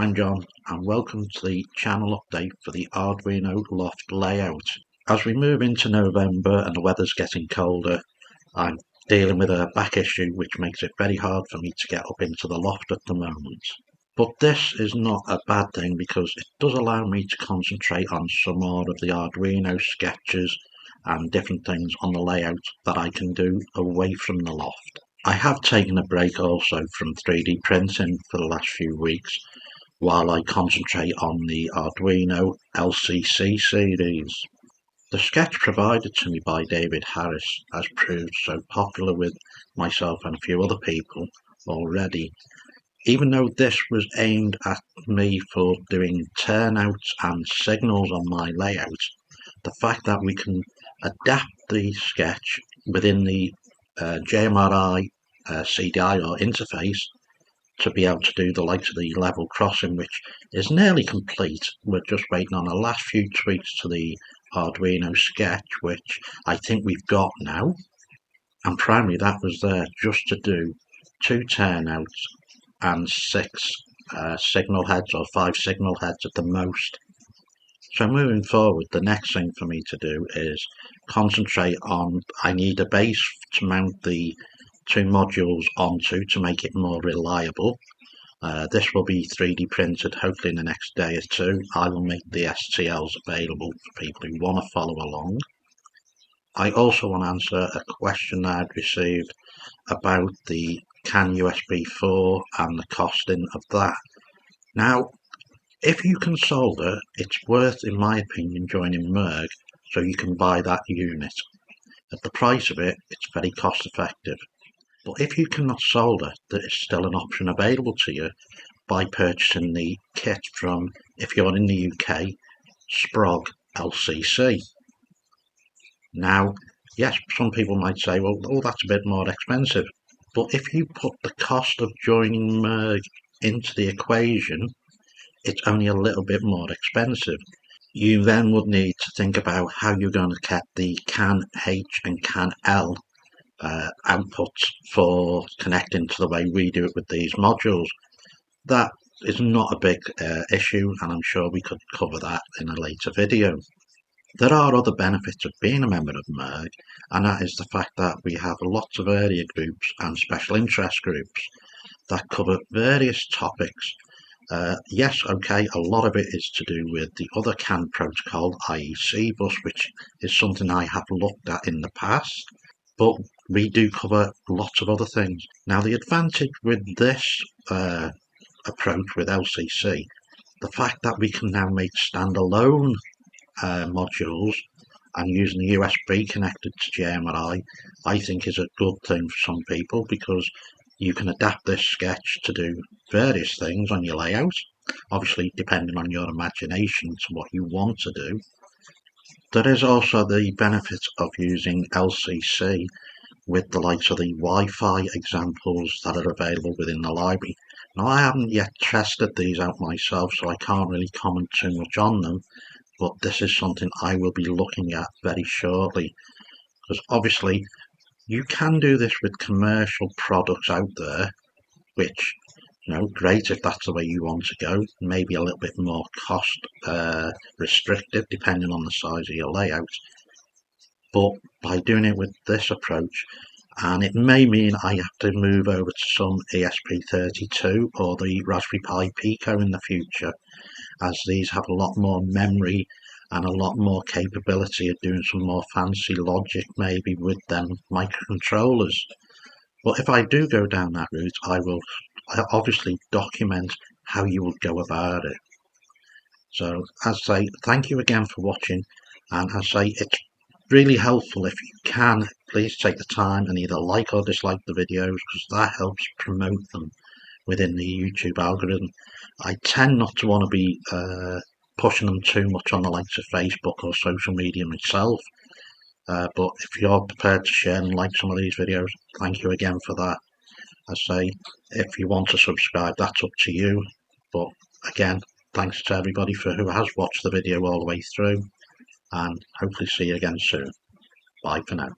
I'm John and welcome to the channel update for the Arduino Loft layout. As we move into November and the weather's getting colder, I'm dealing with a back issue which makes it very hard for me to get up into the loft at the moment. But this is not a bad thing because it does allow me to concentrate on some more of the Arduino sketches and different things on the layout that I can do away from the loft. I have taken a break also from 3D printing for the last few weeks while I concentrate on the Arduino LCC series. The sketch provided to me by David Harris has proved so popular with myself and a few other people already. Even though this was aimed at me for doing turnouts and signals on my layout, the fact that we can adapt the sketch within the JMRI CDI or interface to be able to do the likes of the level crossing, which is nearly complete. We're just waiting on the last few tweaks to the Arduino sketch, which I think we've got now. And primarily that was there just to do 2 turnouts and 6 signal heads, or 5 signal heads at the most. So moving forward, the next thing for me to do is concentrate on, I need a base to mount the 2 modules onto to make it more reliable. This will be 3D printed hopefully in the next day or two. I will make the STLs available for people who want to follow along. I also want to answer a question I had received about the CAN USB 4 and the costing of that. Now, if you can solder, it's worth, in my opinion, joining Merg so you can buy that unit. At the price of it, it's very cost effective. But if you cannot solder, there is still an option available to you by purchasing the kit from, if you're in the UK, Sprog LCC. Now, yes, some people might say, well, that's a bit more expensive. But if you put the cost of joining Merg into the equation, it's only a little bit more expensive. You then would need to think about how you're going to get the CAN H and CAN L outputs for connecting to the way we do it with these modules. That is not a big issue, and I'm sure we could cover that in a later video. There are other benefits of being a member of Merg, and that is the fact that we have lots of area groups and special interest groups that cover various topics. Yes, okay, a lot of it is to do with the other CAN protocol, i.e. CBus, which is something I have looked at in the past, but we do cover lots of other things. Now, the advantage with this approach with LCC, the fact that we can now make standalone modules and using the USB connected to JMRI, I think is a good thing for some people, because you can adapt this sketch to do various things on your layout, obviously depending on your imagination to what you want to do. There is also the benefit of using LCC with the likes of the Wi-Fi examples that are available within the library. Now, I haven't yet tested these out myself, so I can't really comment too much on them, but this is something I will be looking at very shortly, because obviously you can do this with commercial products out there, which, great if that's the way you want to go, maybe a little bit more cost restrictive depending on the size of your layout. But by doing it with this approach, and it may mean I have to move over to some ESP32 or the Raspberry Pi Pico in the future, as these have a lot more memory and a lot more capability of doing some more fancy logic maybe with them microcontrollers. But if I do go down that route, I will obviously document how you would go about it. So, as I say, thank you again for watching, and as I say, it's really helpful if you can please take the time and either like or dislike the videos, because that helps promote them within the YouTube algorithm. I tend not to want to be pushing them too much on the likes of Facebook or social media myself, but if you're prepared to share and like some of these videos, thank you again for that. I say, if you want to subscribe, that's up to you, but again, thanks to everybody who has watched the video all the way through, and hopefully see you again soon. Bye for now.